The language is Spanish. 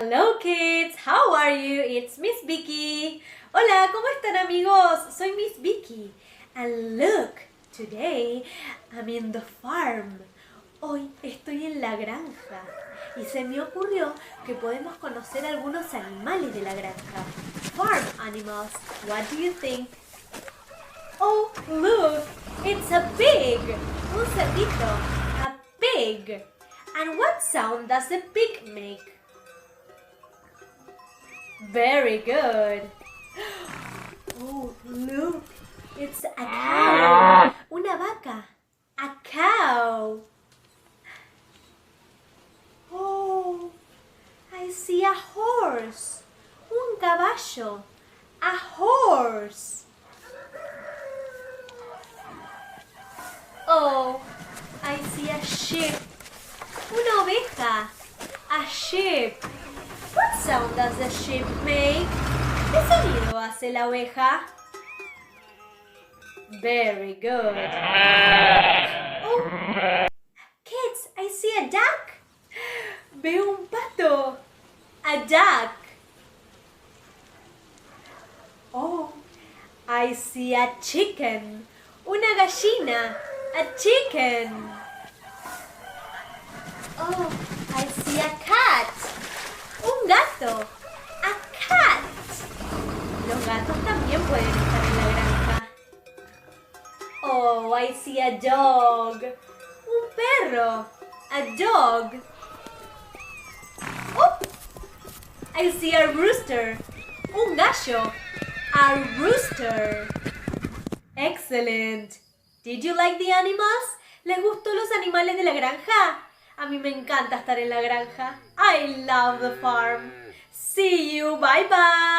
Hello kids, how are you? It's Miss Vicky. Hola, ¿cómo están amigos? Soy Miss Vicky. And look, today I'm in the farm. Hoy estoy en la granja y se me ocurrió que podemos conocer algunos animales de la granja. Farm animals, what do you think? Oh, look, it's a pig. Un cerdito, a pig. And what sound does a pig make? Very good. Oh, look. It's a cow. Una vaca. A cow. Oh, I see a horse. Un caballo. A horse. Oh, I see a sheep. Una oveja. A sheep. What sound does the sheep make? ¿Qué sonido hace la oveja? Very good. Oh, kids, I see a duck. Veo un pato. A duck. Oh, I see a chicken. Una gallina. A chicken. Oh, I see a cat. Un gato. A cat. Los gatos también pueden estar en la granja. Oh, I see a dog. Un perro. A dog. Oh, I see a rooster. Un gallo. A rooster. Excellent. Did you like the animals? ¿Les gustó los animales de la granja? A mí me encanta estar en la granja. I love the farm. See you. Bye bye.